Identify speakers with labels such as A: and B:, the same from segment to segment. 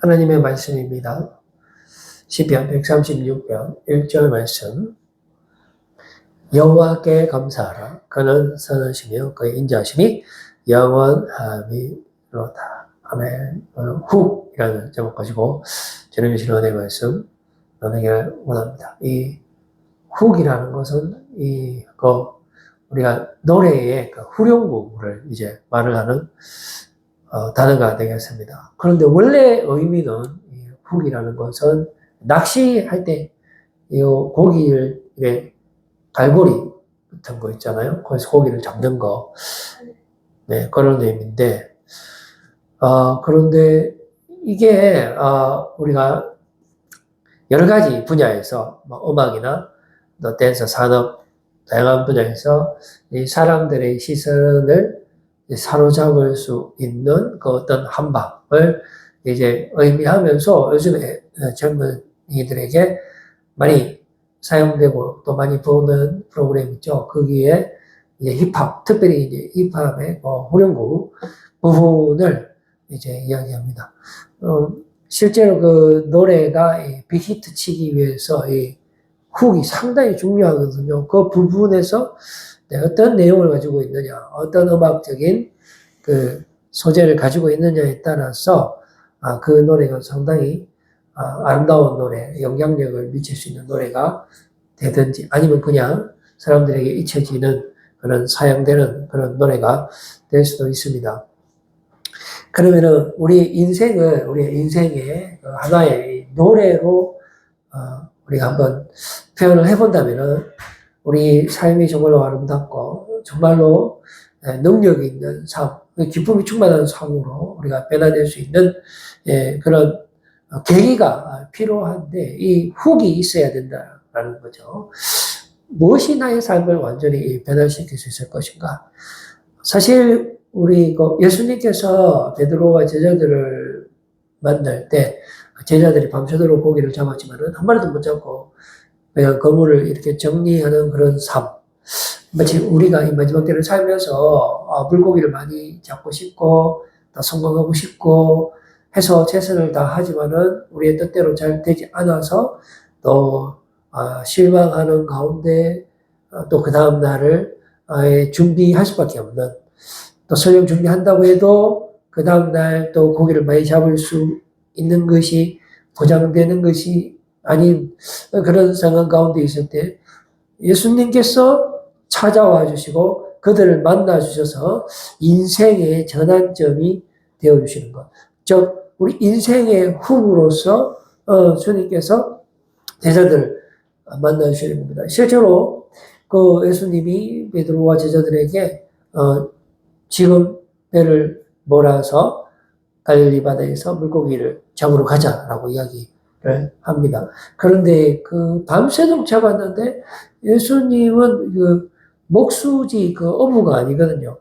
A: 하나님의 말씀입니다. 시편 136편 1절 말씀. 여호와께 감사하라. 그는 선하시며 그의 인자하심이 영원하미로다. 아멘. 오늘 훅이라는 제목 가지고 주님의 신원의 말씀 나누기를 원합니다. 이 훅이라는 것은 우리가 노래의 후렴구를 이제 말을 하는 단어가 되겠습니다. 그런데 원래 의미는 훅이라는 것은 낚시할 때 이 고기를 갈고리 같은 거 있잖아요. 거기서 고기를 잡는 거, 네, 그런 의미인데, 그런데 이게 우리가 여러 가지 분야에서 음악이나 댄서, 산업 다양한 분야에서 이 사람들의 시선을 사로잡을 수 있는 그 어떤 한방을 이제 의미하면서 요즘에 젊은이들에게 많이 사용되고 또 많이 보는 프로그램 있죠. 거기에 이제 힙합, 특별히 이제 힙합의 후렴구 부분을 이제 이야기합니다. 실제로 그 노래가 빅히트 치기 위해서 이 훅이 상당히 중요하거든요. 그 부분에서 어떤 내용을 가지고 있느냐, 어떤 음악적인 그 소재를 가지고 있느냐에 따라서 그 노래가 상당히 아름다운 노래, 영향력을 미칠 수 있는 노래가 되든지 아니면 그냥 사람들에게 잊혀지는 그런 사용되는 그런 노래가 될 수도 있습니다. 그러면은 우리의 인생의 하나의 노래로 우리가 한번 표현을 해본다면은 우리 삶이 정말로 아름답고 정말로 능력이 있는 삶, 기쁨이 충만한 삶으로 우리가 변화될 수 있는 그런 계기가 필요한데 이 훅이 있어야 된다라는 거죠. 무엇이 나의 삶을 완전히 변화시킬 수 있을 것인가? 사실 우리 예수님께서 베드로와 제자들을 만날 때 제자들이 밤새도록 고기를 잡았지만은 한 마리도 못 잡고 그냥 거물을 이렇게 정리하는 그런 삶. 마치 우리가 이 마지막 때를 살면서 물고기를 많이 잡고 싶고 또 성공하고 싶고 해서 최선을 다하지만은 우리의 뜻대로 잘 되지 않아서 또 실망하는 가운데 또 그 다음 날을 준비할 수밖에 없는, 또 설령 준비한다고 해도 그 다음 날 또 고기를 많이 잡을 수 있는 것이 보장되는 것이 아닌 그런 상황 가운데 있을 때 예수님께서 찾아와 주시고 그들을 만나 주셔서 인생의 전환점이 되어 주시는 것. 즉 우리 인생의 훅으로서 주님께서 제자들을 만나 주시는 겁니다. 실제로 그 예수님이 베드로와 제자들에게 지금 배를 몰아서 갈릴리 바다에서 물고기를 잡으러 가자라고 이야기를 합니다. 그런데 그 밤새도록 잡았는데 예수님은 그 목수지 그 어부가 아니거든요.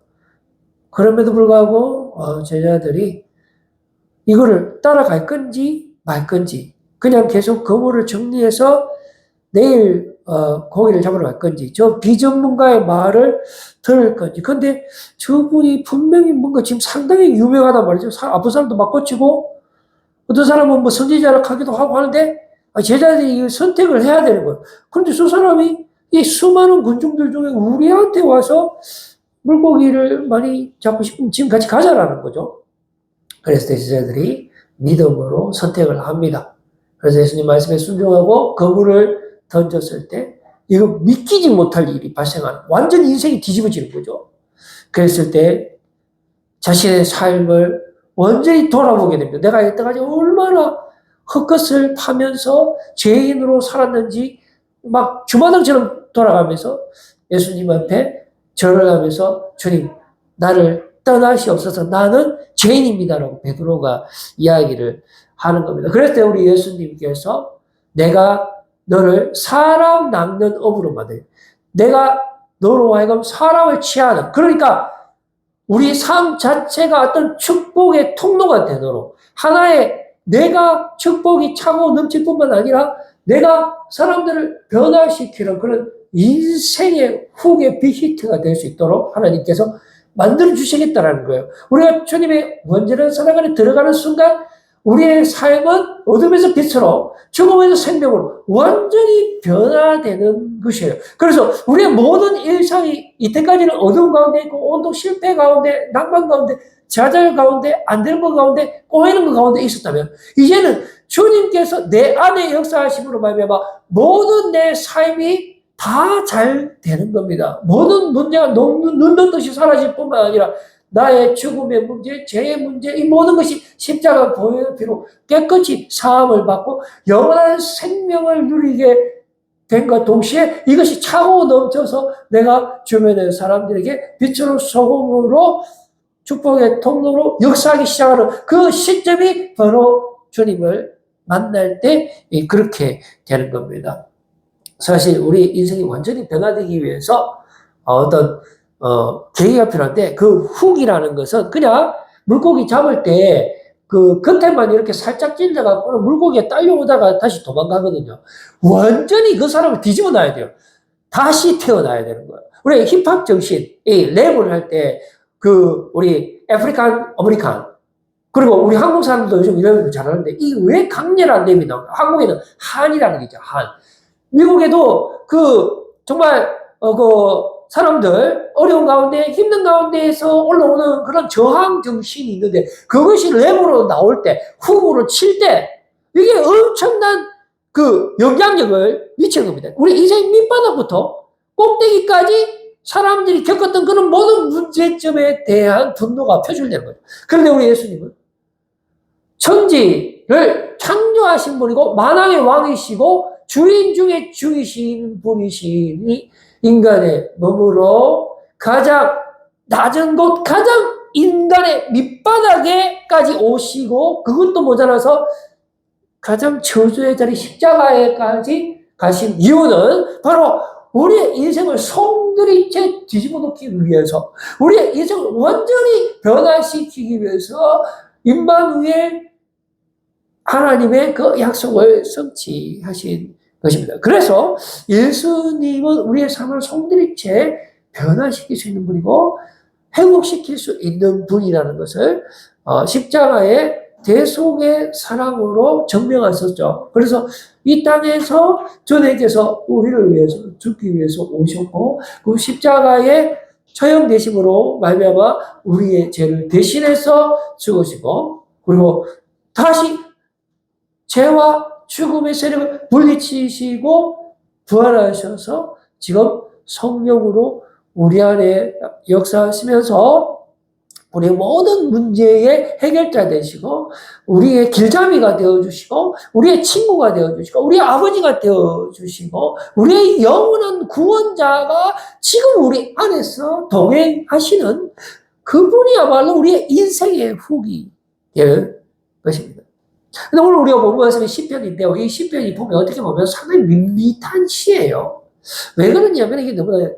A: 그럼에도 불구하고 제자들이 이거를 따라갈 건지 말 건지 그냥 계속 그물을 정리해서 내일 고기를 잡으러 갈 건지 저 비전문가의 말을 들을 건지. 근데 저분이 분명히 뭔가 지금 상당히 유명하단 말이죠. 아픈 사람도 막 고치고 어떤 사람은 뭐 선지자를 하기도 하고 하는데 제자들이 선택을 해야 되는 거예요. 그런데 저 사람이 이 수많은 군중들 중에 우리한테 와서 물고기를 많이 잡고 싶으면 지금 같이 가자라는 거죠. 그래서 제자들이 믿음으로 선택을 합니다. 그래서 예수님 말씀에 순종하고 그물을 던졌을 때 이거 믿기지 못할 일이 발생하는, 완전 인생이 뒤집어지는 거죠. 그랬을 때 자신의 삶을 완전히 돌아보게 됩니다. 내가 여태까지 얼마나 헛것을 파면서 죄인으로 살았는지 막 주마등처럼 돌아가면서 예수님 앞에 절을 하면서 주님 나를 떠나시옵소서 나는 죄인입니다라고 베드로가 이야기를 하는 겁니다. 그럴 때 우리 예수님께서 내가 너를 사람 낚는 업으로 만들, 내가 너로 하여금 사람을 취하는, 그러니까 우리 삶 자체가 어떤 축복의 통로가 되도록 하나의 내가 축복이 차고 넘칠 뿐만 아니라 내가 사람들을 변화시키는 그런 인생의 훅의 빅히트가 될 수 있도록 하나님께서 만들어 주시겠다라는 거예요. 우리가 주님의 완전한 사랑 안에 들어가는 순간 우리의 삶은 어둠에서 빛으로, 죽음에서 생명으로 완전히 변화되는 것이에요. 그래서 우리의 모든 일상이 이때까지는 어둠 가운데 있고, 온통 실패 가운데, 낭만 가운데, 좌절 가운데, 안 되는 것 가운데, 꼬이는 것 가운데 있었다면, 이제는 주님께서 내 안에 역사하심으로 말미암아 모든 내 삶이 다 잘 되는 겁니다. 모든 문제가 눈 떴듯이 사라질 뿐만 아니라 나의 죽음의 문제, 죄의 문제, 이 모든 것이 십자가 보혈피로 깨끗이 사함을 받고 영원한 생명을 누리게 된과 동시에 이것이 차고 넘쳐서 내가 주변의 사람들에게 빛으로 소금으로 축복의 통로로 역사하기 시작하는 그 시점이 바로 주님을 만날 때 그렇게 되는 겁니다. 사실 우리 인생이 완전히 변화되기 위해서 어떤 계기가 필요한데 그 훅이라는 것은 그냥 물고기 잡을 때 그 겉에만 이렇게 살짝 찔러갖고는 물고기가 딸려오다가 다시 도망가거든요. 완전히 그 사람을 뒤집어 놔야 돼요. 다시 태어나야 되는 거예요. 우리 힙합 정신, 이 랩을 할 때 우리 아프리칸 아메리칸 그리고 우리 한국 사람들도 요즘 이런 거 잘하는데 이 왜 강렬한 랩이 나올까? 한국에는 한이라는 게 있죠. 한. 미국에도 정말 사람들 어려운 가운데 힘든 가운데에서 올라오는 그런 저항 정신이 있는데 그것이 랩으로 나올 때 훅으로 칠 때 이게 엄청난 영향력을 미치는 겁니다. 우리 인생 밑바닥부터 꼭대기까지 사람들이 겪었던 그런 모든 문제점에 대한 분노가 표출되는 거죠. 그런데 우리 예수님은 천지를 창조하신 분이고 만왕의 왕이시고 주인 중에 주이신 분이시니 인간의 몸으로 가장 낮은 곳, 가장 인간의 밑바닥에까지 오시고 그것도 모자라서 가장 저주의 자리 십자가에까지 가신 이유는 바로 우리의 인생을 송두리째 뒤집어 놓기 위해서 우리의 인생을 완전히 변화시키기 위해서 임마누엘 하나님의 그 약속을 성취하신 것입니다. 그래서 예수님은 우리의 삶을 송두리째 변화시킬 수 있는 분이고 회복시킬 수 있는 분이라는 것을 십자가의 대속의 사랑으로 증명하셨죠. 그래서 이 땅에서 주님께서 우리를 위해서 죽기 위해서 오셨고 그 십자가의 처형되심으로 말미암아 우리의 죄를 대신해서 죽으시고 그리고 다시 죄와 죽음의 세력을 물리치시고 부활하셔서 지금 성령으로 우리 안에 역사하시면서 우리의 모든 문제의 해결자 되시고 우리의 길잡이가 되어주시고 우리의 친구가 되어주시고 우리의 아버지가 되어주시고 우리의 영원한 구원자가 지금 우리 안에서 동행하시는 그분이야말로 우리의 인생의 훅이 될 것입니다. 근데 오늘 우리가 본 말씀이 시편인데요. 이 시편이 보면 어떻게 보면 상당히 밋밋한 시예요. 왜 그러냐면 이게 너무나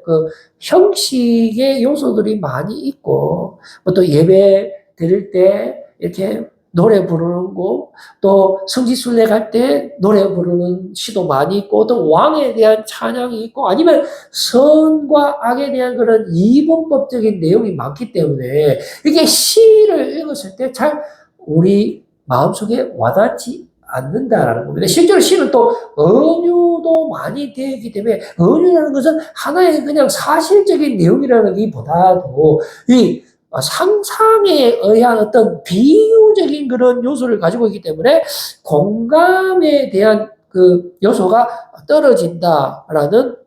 A: 형식의 요소들이 많이 있고 또 예배 드릴 때 이렇게 노래 부르는 거, 또 성지순례 갈 때 노래 부르는 시도 많이 있고 또 왕에 대한 찬양이 있고 아니면 선과 악에 대한 그런 이분법적인 내용이 많기 때문에 이게 시를 읽었을 때 잘 우리 마음속에 와닿지 않는다라는 겁니다. 실제로 시는 또 은유도 많이 되기 때문에 은유라는 것은 하나의 그냥 사실적인 내용이라는 것보다도 이 상상에 의한 어떤 비유적인 그런 요소를 가지고 있기 때문에 공감에 대한 그 요소가 떨어진다라는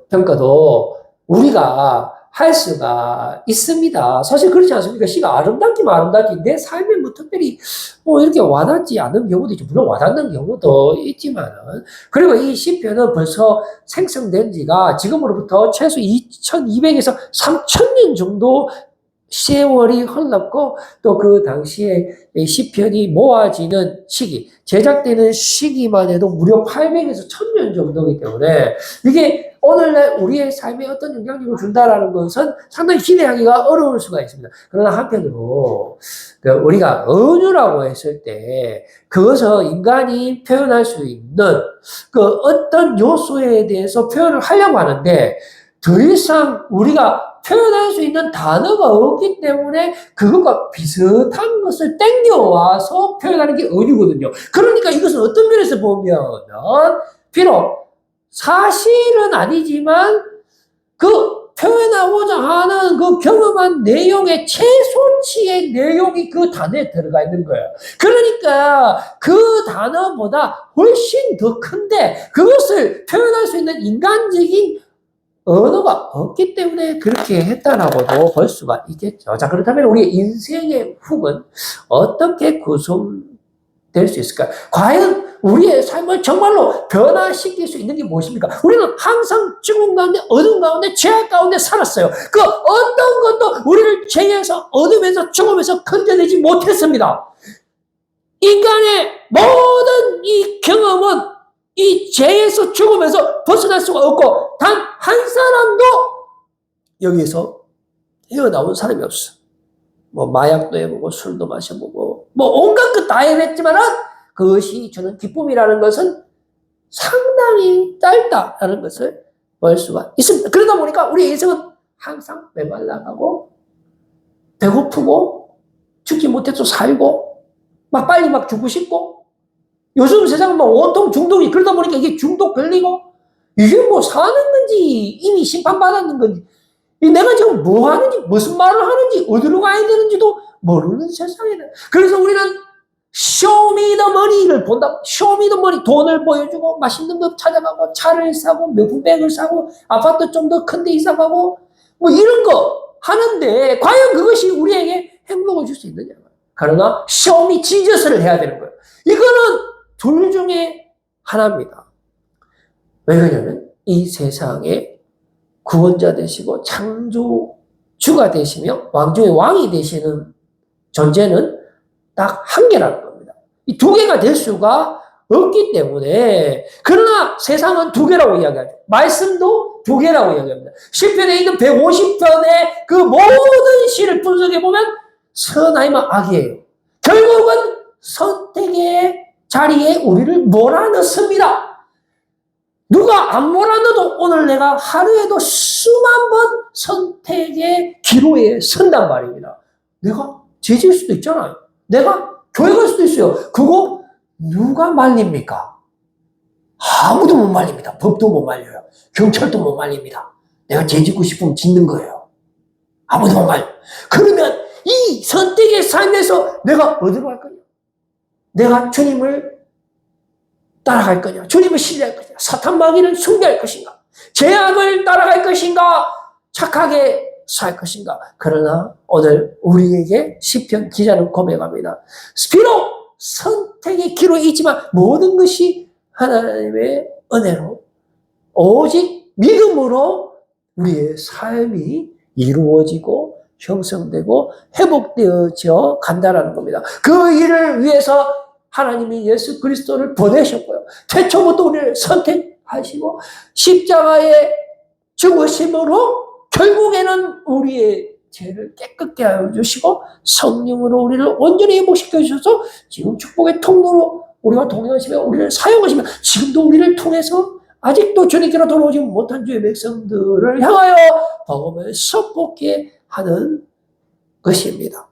A: 평가도 우리가 할 수가 있습니다. 사실 그렇지 않습니까? 시가 아름답기만 아름답지 내 삶에 특별히 이렇게 와닿지 않는 경우도 있죠. 물론 와닿는 경우도 있지만은 그리고 이 시편은 벌써 생성된 지가 지금으로부터 최소 2200에서 3000년 정도 세월이 흘렀고 또 그 당시에 시편이 모아지는 시기, 제작되는 시기만 해도 무려 800에서 1000년 정도이기 때문에 이게 오늘날 우리의 삶에 어떤 영향력을 준다라는 것은 상당히 기대하기가 어려울 수가 있습니다. 그러나 한편으로 우리가 은유라고 했을 때 그것을 인간이 표현할 수 있는 어떤 요소에 대해서 표현을 하려고 하는데 더 이상 우리가 표현할 수 있는 단어가 없기 때문에 그것과 비슷한 것을 땡겨와서 표현하는 게 어류거든요. 그러니까 이것은 어떤 면에서 보면은 비록 사실은 아니지만 그 표현하고자 하는 그 경험한 내용의 최소치의 내용이 그 단어에 들어가 있는 거예요. 그러니까 그 단어보다 훨씬 더 큰데 그것을 표현할 수 있는 인간적인 언어가 없기 때문에 그렇게 했다라고도 볼 수가 있겠죠. 자, 그렇다면 우리의 인생의 훅은 어떻게 구성될 수 있을까요? 과연 우리의 삶을 정말로 변화시킬 수 있는 게 무엇입니까? 우리는 항상 죽음 가운데, 어둠 가운데, 죄악 가운데 살았어요. 그 어떤 것도 우리를 죄에서, 어둠에서, 죽음에서 건져내지 못했습니다. 인간의 모든 이 경험은 이 죄에서 죽음에서 벗어날 수가 없고 단 한 사람도 여기에서 헤어나온 사람이 없어. 뭐 마약도 해보고 술도 마셔보고 뭐 온갖 것 다 해봤지만은 그것이 주는 기쁨이라는 것은 상당히 짧다라는 것을 볼 수가 있습니다. 그러다 보니까 우리 인생은 항상 메말라가고 배고프고 죽지 못해서 살고 막 빨리 막 죽고 싶고 요즘 세상은 막 온통 중독이 그러다 보니까 이게 중독 걸리고 이게 뭐 사는 건지 이미 심판받았는 건지 내가 지금 뭐 하는지 무슨 말을 하는지 어디로 가야 되는지도 모르는 세상이다. 그래서 우리는 쇼미더머니를 본다. 쇼미더머니 돈을 보여주고 맛있는 거 찾아가고 차를 사고 명품백을 사고 아파트 좀 더 큰 데 이사가고 뭐 이런 거 하는데 과연 그것이 우리에게 행복을 줄 수 있느냐. 그러나 쇼미 지저스를 해야 되는 거예요. 이거는 둘 중에 하나입니다. 왜 그러냐면 이 세상에 구원자 되시고 창조주가 되시며 왕중의 왕이 되시는 존재는 딱 한 개라는 겁니다. 이 두 개가 될 수가 없기 때문에 그러나 세상은 두 개라고 이야기하죠. 말씀도 두 개라고 이야기합니다. 시편에 있는 150편의 그 모든 시를 분석해보면 선하이만 악이에요. 결국은 선택의 자리에 우리를 몰아넣습니다. 누가 안 몰아넣어도 오늘 내가 하루에도 수만 번 선택의 기로에 선단 말입니다. 내가 죄질 수도 있잖아요. 내가 교회 갈 수도 있어요. 그거 누가 말립니까? 아무도 못 말립니다. 법도 못 말려요. 경찰도 못 말립니다. 내가 죄 짓고 싶으면 짓는 거예요. 아무도 못 말려. 그러면 이 선택의 삶에서 내가 어디로 갈 거냐? 내가 주님을 따라갈 거냐? 주님을 신뢰할 거냐? 사탄 마귀를 숭배할 것인가? 죄악을 따라갈 것인가? 착하게 살 것인가? 그러나 오늘 우리에게 시편 기자는 고백합니다. 비록 선택의 기로에 있지만 모든 것이 하나님의 은혜로 오직 믿음으로 우리의 삶이 이루어지고 형성되고 회복되어져 간다라는 겁니다. 그 일을 위해서 하나님이 예수 그리스도를 보내셨고요. 최초부터 우리를 선택하시고 십자가의 죽으심으로 결국에는 우리의 죄를 깨끗게 하여 주시고 성령으로 우리를 온전히 회복시켜 주셔서 지금 축복의 통로로 우리와 동행하시며 우리를 사용하시며 지금도 우리를 통해서 아직도 주님께로 돌아오지 못한 주의 백성들을 향하여 복음을 선포케 하는 것입니다.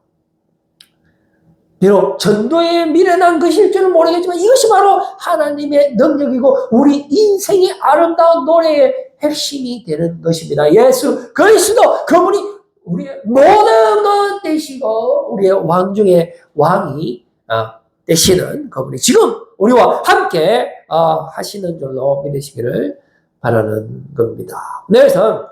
A: 비록 전도의 미련한 것일 줄은 모르겠지만 이것이 바로 하나님의 능력이고 우리 인생의 아름다운 노래의 핵심이 되는 것입니다. 예수 그리스도 그분이 우리의 모든 것 되시고 우리의 왕 중에 왕이 되시는 그분이 지금 우리와 함께 하시는 줄로 믿으시기를 바라는 겁니다. 그래서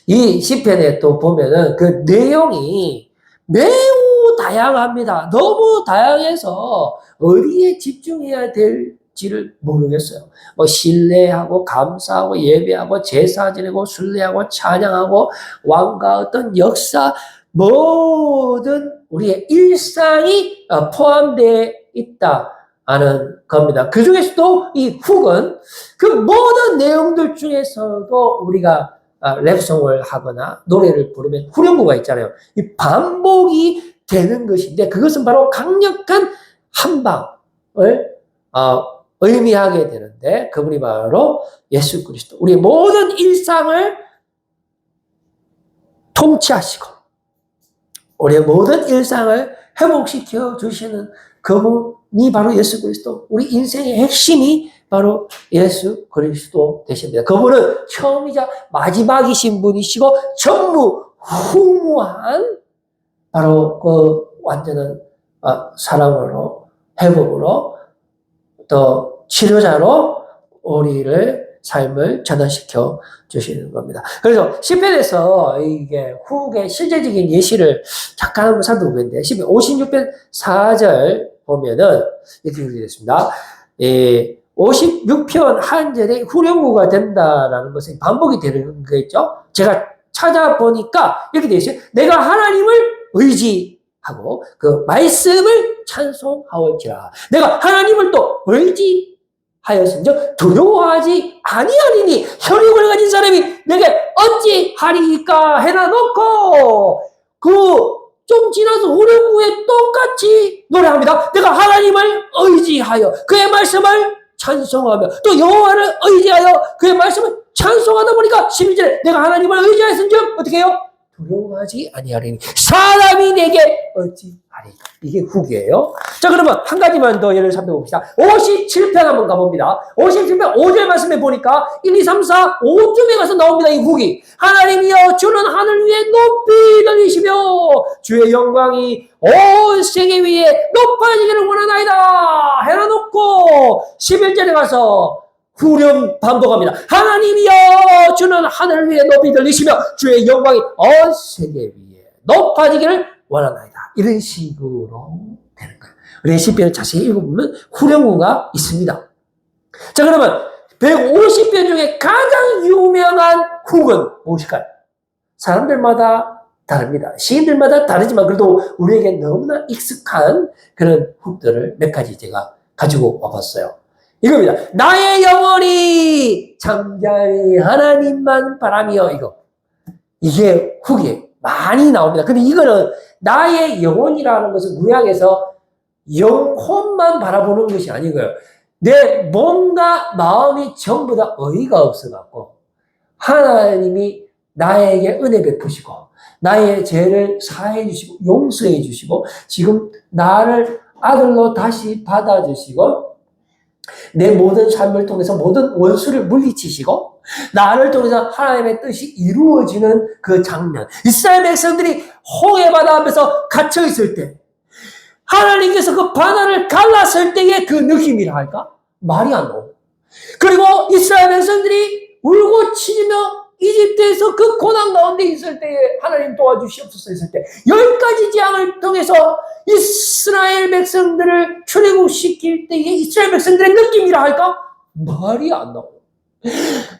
A: 이 시편에 또 보면은 그 내용이 매우 다양합니다. 너무 다양해서 어디에 집중해야 될지를 모르겠어요. 뭐 신뢰하고 감사하고 예배하고 제사 지내고 순례하고 찬양하고 왕과 어떤 역사 모든 우리의 일상이 포함되어 있다는 겁니다. 그 중에서도 이 훅은 그 모든 내용들 중에서도 우리가 랩송을 하거나 노래를 부르면 후렴구가 있잖아요. 이 반복이 되는 것인데 그것은 바로 강력한 한방을 의미하게 되는데 그분이 바로 예수 그리스도. 우리의 모든 일상을 통치하시고 우리의 모든 일상을 회복시켜 주시는 그분이 바로 예수 그리스도. 우리 인생의 핵심이 바로 예수 그리스도 되십니다. 그분은 처음이자 마지막이신 분이시고 전무후무한 바로 그 완전한 사랑으로 회복으로 또 치료자로 우리를 삶을 전환시켜 주시는 겁니다. 그래서 시편에서 이게 후의 실제적인 예시를 잠깐 한번 살펴보겠는데 시편 56편 4절 보면은 이렇게 되어 있습니다. 56편 한 절에 후렴구가 된다라는 것은 반복이 되는 거겠죠. 제가 찾아보니까 이렇게 되어 있어요. 내가 하나님을 의지하고 그 말씀을 찬송하올지라. 내가 하나님을 또 의지하였은즉 두려워하지 아니하리니 혈육을 가진 사람이 내게 어찌하리까 해놔놓고 좀 지나서 후렴구에 똑같이 노래합니다. 내가 하나님을 의지하여 그의 말씀을 찬송하며 또 여호와를 의지하여 그의 말씀을 찬송하다 보니까 11절에 내가 하나님을 의지하였은즉 어떻게 해요? 두려워하지 아니하리니 사람이 내게 어찌하리까. 이게 후기예요. 자, 그러면 한 가지만 더 예를 살펴봅시다. 57편 한번 가봅니다. 57편 5절 말씀에 보니까 1, 2, 3, 4, 5쯤에 가서 나옵니다. 이 후기. 하나님이여 주는 하늘 위에 높이 들리시며 주의 영광이 온 세계 위에 높아지기를 원하나이다 해놔놓고 11절에 가서 후렴 반복합니다. 하나님이여 주는 하늘 위에 높이 들리시며 주의 영광이 온 세계 위에 높아지기를 원하나이다. 이런 식으로 되는 거예요. 우리 시편을 자세히 읽어보면 후렴구가 있습니다. 자, 그러면 150편 중에 가장 유명한 훅은 무엇일까요? 사람들마다 다릅니다. 시인들마다 다르지만 그래도 우리에게 너무나 익숙한 그런 훅들을 몇 가지 제가 가지고 와봤어요. 이겁니다. 나의 영혼이 잠잠히 하나님만 바라며 이게 훅이 많이 나옵니다. 근데 이거는 나의 영혼이라는 것은 구약에서 영혼만 바라보는 것이 아니고요. 내 몸과 마음이 전부 다 어이가 없어갖고 하나님이 나에게 은혜 베푸시고 나의 죄를 사해 주시고 용서해 주시고 지금 나를 아들로 다시 받아주시고 내 모든 삶을 통해서 모든 원수를 물리치시고 나를 통해서 하나님의 뜻이 이루어지는 그 장면. 이스라엘 백성들이 홍해 바다 앞에서 갇혀 있을 때 하나님께서 그 바다를 갈랐을 때의 그 느낌이라 할까? 말이 안 나오고. 그리고 이스라엘 백성들이 울고 치며 이집트에서 그 고난 가운데 있을 때에 하나님 도와주시옵소서 했을 때 10가지 재앙을 통해서 이스라엘 백성들을 출애굽시킬 때의 이스라엘 백성들의 느낌이라 할까? 말이 안 나오고.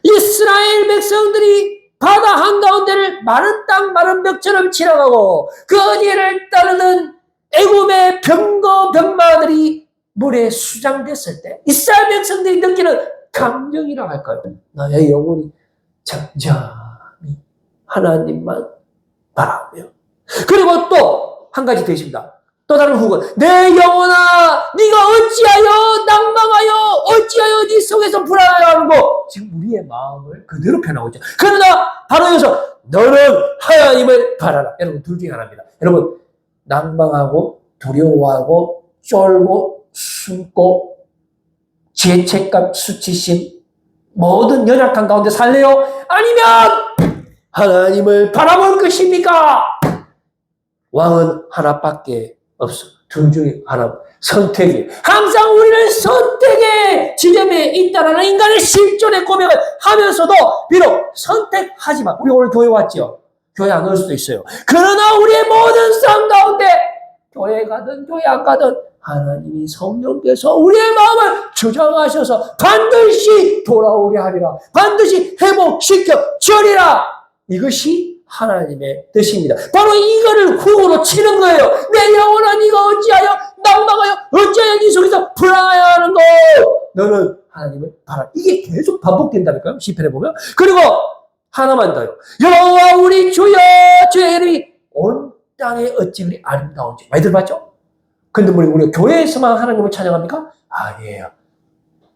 A: 이스라엘 백성들이 바다 한가운데를 마른 땅 마른 벽처럼 지나가고 그 뒤를 따르는 애굽의 병거 병마들이 물에 수장됐을 때 이스라엘 백성들이 느끼는 감정이라 할까요? 나의 영혼이 잠잠히 하나님만 바라며. 그리고 또 한 가지 더 있습니다. 또 다른 후건 내 영혼아 네가 어찌하여 낭망하여 어찌하여 네 속에서 불안하여 거 지금 우리의 마음을 그대로 표현하고 있죠. 그러나 바로 여기서 너는 하나님을 바라라. 여러분 둘 중에 하나입니다. 여러분 낭망하고 두려워하고 쫄고 숨고 죄책감 수치심 모든 연약한 가운데 살래요? 아니면 하나님을 바라볼 것입니까? 왕은 하나밖에 없어. 둘 중에 하나. 선택이. 항상 우리는 선택의 지점에 있다는 인간의 실존의 고백을 하면서도 비록 선택하지만 우리 오늘 교회 왔죠? 교회 안 올 수도 있어요. 그러나 우리의 모든 삶 가운데 교회 가든 교회 안 가든 하나님이 성령께서 우리의 마음을 주장하셔서 반드시 돌아오게 하리라. 반드시 회복시켜 주리라. 이것이 하나님의 뜻입니다. 바로 이거를 후으로 치는 거예요. 내 영혼아 네가 어찌하여 낭망하여 어찌하여 네 속에서 불안해하는 거. 너는 하나님을 바라. 이게 계속 반복된다니까요. 시편에 보면. 그리고 하나만 더요. 여호와 우리 주여 주의 이름이 온 땅에 어찌 그리 아름다운지. 많이 들어봤죠? 근데 우리가 교회에서만 하나님을 찬양합니까? 아니에요.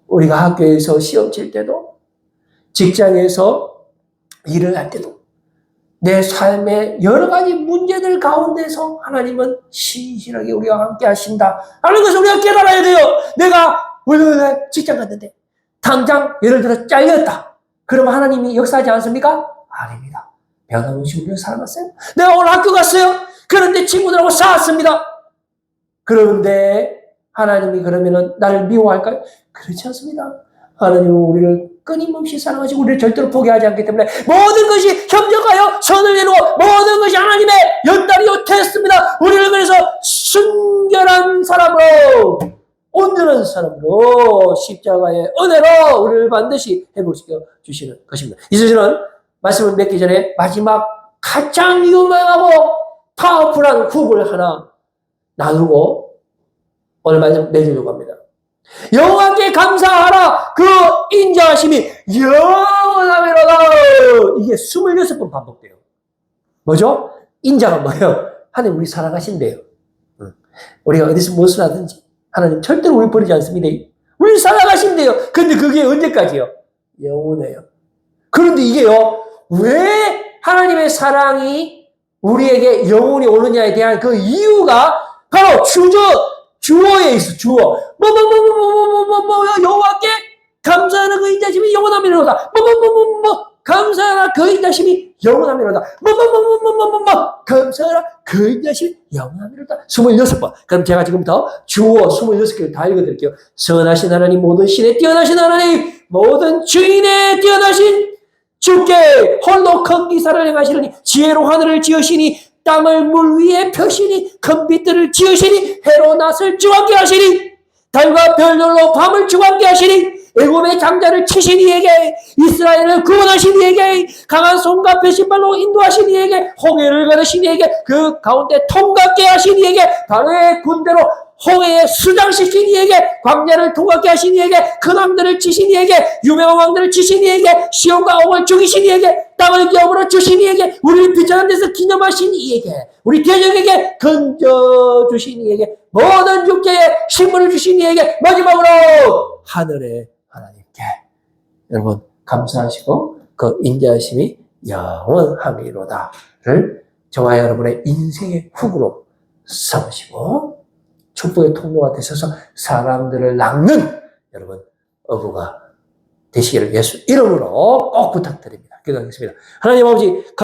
A: 우리가 학교에서 시험 칠 때도 직장에서 일을 할 때도 내 삶의 여러 가지 문제들 가운데서 하나님은 신실하게 우리와 함께 하신다 하는 것을 우리가 깨달아야 돼요. 내가 월요일에 직장 갔는데 당장 예를 들어 잘렸다. 그러면 하나님이 역사하지 않습니까? 아닙니다. 변함없이 우리를 사랑하세요. 내가 오늘 학교 갔어요. 그런데 친구들하고 싸웠습니다. 그런데 하나님이 그러면은 나를 미워할까요? 그렇지 않습니다. 하나님은 우리를 끊임없이 사랑하시고 우리를 절대로 포기하지 않기 때문에 모든 것이 협력하여 선을 이루어 모든 것이 하나님의 연단이요 테스트입니다. 우리를 그래서 순결한 사람으로 온전한 사람으로 십자가의 은혜로 우리를 반드시 회복시켜 주시는 것입니다. 이제는 말씀을 맺기 전에 마지막 가장 유명하고 파워풀한 훅을 하나 나누고 오늘 말씀 맺으려고 합니다. 여호와께 감사하라. 그 인자하심이 영원하리로다. 이게 26번 반복돼요. 뭐죠? 인자가 뭐예요? 하나님 우리 사랑하신대요. 우리가 어디서 무엇을 하든지 하나님 절대로 우리 버리지 않습니다. 우리 사랑하신대요. 근데 그게 언제까지요? 영원해요. 그런데 이게요, 왜 하나님의 사랑이 우리에게 영원히 오느냐에 대한 그 이유가 바로 주어에 있어, 주어. 여호와께 감사하는 그 인자심이 영원함이로다. 감사하라 그 인자심이 영원함이로다. 감사하라 그 인자심이 영원함이로다. 26번. 그럼 제가 지금부터 주어 26개를 다 읽어드릴게요. 선하신 하나님, 모든 신에 뛰어나신 하나님, 모든 주인에 뛰어나신 주께 홀로 큰 기사를 행하시려니 지혜로 하늘을 지으시니 땅을 물 위에 펴시니 큰 빛들을 지으시니 해로 낫을 주관케 하시니 달과 별들로 밤을 주관케 하시니 애굽의 장자를 치신 이에게 이스라엘을 구원하신 이에게 강한 손과 펴신발로 인도하신 이에게 홍해를 가르신 이에게 그 가운데 통과케 하신 이에게 바로의 군대로 홍해에 수장시킨 이에게 광야를 통과케 하신 이에게 근왕들을 치신 이에게 유명한 왕들을 치신 이에게 시온과 옥을 죽이신 이에게 땅을 기업으로 주신 이에게 우리를 비천한 데서 기념하신 이에게 우리 대적에게 건져주신 이에게 모든 육계에 식물을 주신 이에게 마지막으로 하늘의 하나님께 여러분 감사하시고 그 인자하심이 영원함이로다를 저와 여러분의 인생의 훅으로 삼으시고 축복의 통로가 되셔서 사람들을 낚는 여러분 어부가 되시기를 예수 이름으로 꼭 부탁드립니다. 기도하겠습니다. 하나님 아버지